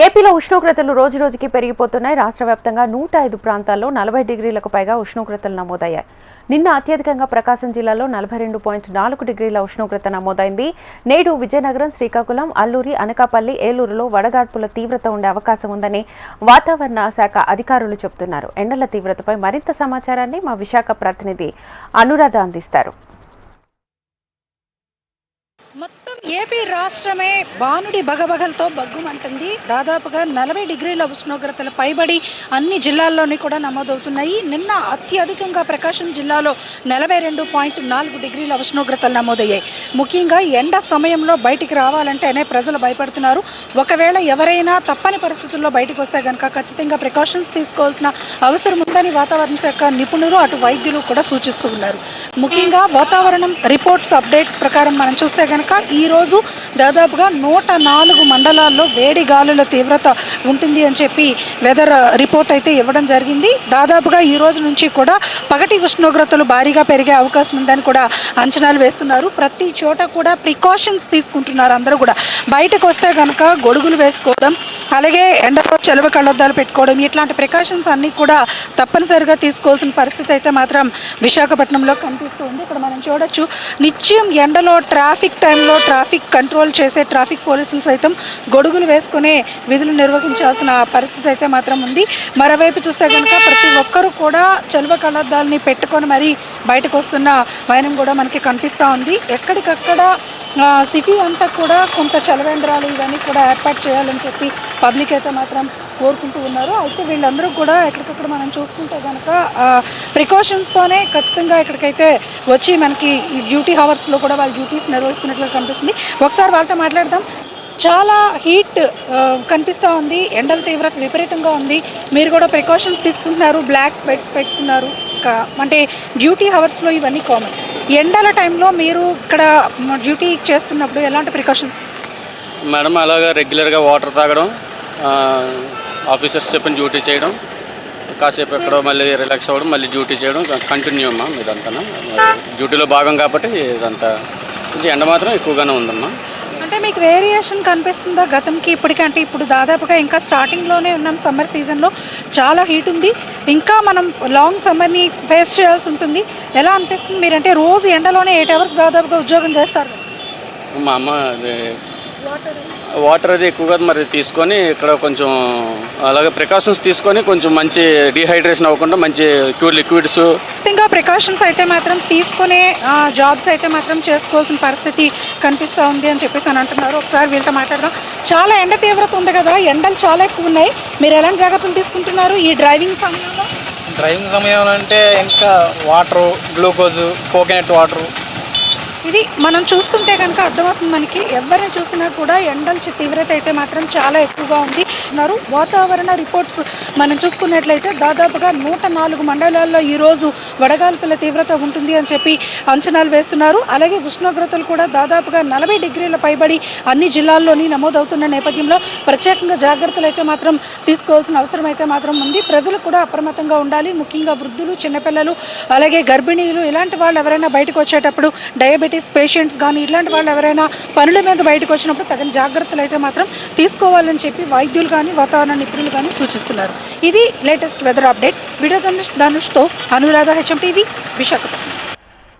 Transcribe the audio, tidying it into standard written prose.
ఏపీలో ఉష్ణోగ్రతలు రోజురోజుకి పెరిగిపోతున్నాయి. రాష్ట్ర వ్యాప్తంగా 105 ప్రాంతాల్లో 40 డిగ్రీలకు పైగా ఉష్ణోగ్రతలు నమోదయ్యాయి. నిన్న అత్యధికంగా ప్రకాశం జిల్లాలో 42.4 డిగ్రీల ఉష్ణోగ్రత నమోదైంది. నేడు విజయనగరం, శ్రీకాకుళం, అల్లూరి, అనకాపల్లి, ఏలూరులో వడగాడ్పుల తీవ్రత ఉండే అవకాశం ఉందని వాతావరణ శాఖ అధికారులు చెబుతున్నారు. ఎండల తీవ్రతపై మరింత సమాచారాన్ని మా విశాఖ ప్రతినిధి అనురాధ అందిస్తారు. మొత్తం ఏపీ రాష్ట్రమే బానుడి బగబగలతో బగ్గుమంటుంది. దాదాపుగా 40 డిగ్రీల ఉష్ణోగ్రతల పైబడి అన్ని జిల్లాల్లోని కూడా నమోదవుతున్నాయి. నిన్న అత్యధికంగా ప్రకాశం జిల్లాలో 42.4 డిగ్రీల ఉష్ణోగ్రతలు నమోదయ్యాయి. ముఖ్యంగా ఎండ సమయంలో బయటికి రావాలంటేనే ప్రజలు భయపడుతున్నారు. ఒకవేళ ఎవరైనా తప్పని పరిస్థితుల్లో బయటకు వస్తే కనుక ఖచ్చితంగా ప్రికాషన్స్ తీసుకోవాల్సిన అవసరం ఉందని వాతావరణ శాఖ నిపుణులు అటు వైద్యులు కూడా సూచిస్తూ ఉన్నారు. ముఖ్యంగా వాతావరణం రిపోర్ట్స్ అప్డేట్స్ ప్రకారం మనం చూస్తే కనుక ఈరోజు దాదాపుగా 104 మండలాల్లో వేడి గాలుల తీవ్రత ఉంటుంది అని చెప్పి వెదర్ రిపోర్ట్ అయితే ఇవ్వడం జరిగింది. దాదాపుగా ఈ రోజు నుంచి కూడా పగటి ఉష్ణోగ్రతలు భారీగా పెరిగే అవకాశం ఉందని కూడా అంచనాలు వేస్తున్నారు. ప్రతి చోట కూడా ప్రికాషన్స్ తీసుకుంటున్నారు. అందరూ కూడా బయటకు వస్తే కనుక గొడుగులు వేసుకోవడం, అలాగే ఎండలో చలువ కళ్ళద్దాలు పెట్టుకోవడం, ఇట్లాంటి ప్రికాషన్స్ అన్నీ కూడా తప్పనిసరిగా తీసుకోవాల్సిన పరిస్థితి అయితే మాత్రం విశాఖపట్నంలో కనిపిస్తుంది. ఇక్కడ మనం చూడొచ్చు, నిత్యం ఎండలో ట్రాఫిక్ టైంలో ట్రాఫిక్ కంట్రోల్ చేసే ట్రాఫిక్ పోలీసులు సైతం గొడుగులు వేసుకునే విధులు నిర్వహించాల్సిన పరిస్థితి అయితే మాత్రం ఉంది. మరోవైపు చూస్తే కనుక ప్రతి ఒక్కరూ కూడా చలువ కళ్ళద్దాలని పెట్టుకొని మరీ బయటకు వస్తున్న వైనం కూడా మనకి కనిపిస్తూ ఉంది. ఎక్కడికక్కడ సిటీ అంతా కూడా కొంత చలవేంద్రాలు ఇవన్నీ కూడా ఏర్పాటు చేయాలని చెప్పి పబ్లిక్ అయితే మాత్రం కోరుకుంటూ ఉన్నారు. అయితే వీళ్ళందరూ కూడా ఎక్కడికక్కడ మనం చూసుకుంటే కనుక ప్రికాషన్స్తోనే ఖచ్చితంగా ఇక్కడికైతే వచ్చి మనకి డ్యూటీ హవర్స్లో కూడా వాళ్ళ డ్యూటీస్ నిర్వహిస్తున్నట్లుగా కనిపిస్తుంది. ఒకసారి వాళ్ళతో మాట్లాడదాం. చాలా హీట్ కనిపిస్తూ ఉంది, ఎండల తీవ్రత విపరీతంగా ఉంది. మీరు కూడా ప్రికాషన్స్ తీసుకుంటున్నారు, బ్లాక్స్ పెట్టుకున్నారు. అంటే డ్యూటీ హవర్స్లో ఇవన్నీ కామన్. ఎండల టైంలో మీరు ఇక్కడ డ్యూటీ చేస్తున్నప్పుడు ఎలాంటి ప్రికాషన్స్? మేడం అలాగా రెగ్యులర్గా వాటర్ తాగడం, ఆఫీసర్స్ చెప్పిన డ్యూటీ చేయడం, కాసేపు ఎక్కడో మళ్ళీ రిలాక్స్ అవ్వడం, మళ్ళీ డ్యూటీ చేయడం కంటిన్యూ అమ్మా. ఇదంతా డ్యూటీలో భాగం కాబట్టి ఇదంతా కొంచెం ఎండ మాత్రం ఎక్కువగానే ఉందమ్మా. అంటే మీకు వేరియేషన్ కనిపిస్తుందా గతంకి ఇప్పటికీ? అంటే ఇప్పుడు దాదాపుగా ఇంకా స్టార్టింగ్లోనే ఉన్నాం, సమ్మర్ సీజన్లో చాలా హీట్ ఉంది, ఇంకా మనం లాంగ్ సమ్మర్ని ఫేస్ చేయాల్సి ఉంటుంది. ఎలా అనిపిస్తుంది మీరంటే రోజు ఎండలోనే 8 అవర్స్ దాదాపుగా ఉద్యోగం చేస్తారు? మా అమ్మ వాటర్ అది ఎక్కువగా మరి తీసుకొని ఇక్కడ కొంచెం అలాగే ప్రికాషన్స్ తీసుకొని కొంచెం మంచి డీహైడ్రేషన్ అవ్వకుండా మంచి లిక్విడ్స్ ఇంకా ప్రికాషన్స్ అయితే మాత్రం తీసుకునే జాబ్స్ అయితే మాత్రం చేసుకోవాల్సిన పరిస్థితి కనిపిస్తూ ఉంది అని చెప్పేసి అని అంటున్నారు. ఒకసారి వీళ్ళతో మాట్లాడదాం. చాలా ఎండ తీవ్రత ఉంది కదా, ఎండలు చాలా ఎక్కువ ఉన్నాయి, మీరు ఎలాంటి జాగ్రత్తలు తీసుకుంటున్నారు ఈ డ్రైవింగ్ సమయంలో? డ్రైవింగ్ సమయంలో అంటే ఇంకా వాటరు, గ్లూకోజు, కోకోనట్ వాటరు, ఇది మనం చూస్తుంటే కనుక అర్థమవుతుంది మనకి. ఎవరిని చూసినా కూడా ఎండల తీవ్రత అయితే మాత్రం చాలా ఎక్కువగా ఉంది అన్నారు. వాతావరణ రిపోర్ట్స్ మనం చూసుకున్నట్లయితే దాదాపుగా 104 మండలాల్లో ఈరోజు వడగాల్పుల తీవ్రత ఉంటుంది అని చెప్పి అంచనాలు వేస్తున్నారు. అలాగే ఉష్ణోగ్రతలు కూడా దాదాపుగా 40 డిగ్రీల పైబడి అన్ని జిల్లాల్లోని నమోదవుతున్న నేపథ్యంలో ప్రత్యేకంగా జాగ్రత్తలు అయితే మాత్రం తీసుకోవాల్సిన అవసరం అయితే మాత్రం ఉంది. ప్రజలు కూడా అప్రమత్తంగా ఉండాలి. ముఖ్యంగా వృద్ధులు, చిన్నపిల్లలు, అలాగే గర్భిణీలు ఇలాంటి వాళ్ళు ఎవరైనా బయటకు వచ్చేటప్పుడు, డయాబెటీస్ పేషెంట్స్ కానీ ఇలాంటి వాళ్ళు ఎవరైనా పనుల మీద బయటకు వచ్చినప్పుడు తగిన జాగ్రత్తలు అయితే మాత్రం తీసుకోవాలని చెప్పి వైద్యులు కానీ వాతావరణ నిపుణులు కానీ సూచిస్తున్నారు. ఇది latest weather update. Video journalist ధనుష్తో అనురాధ, HM TV, విశాఖపట్నం.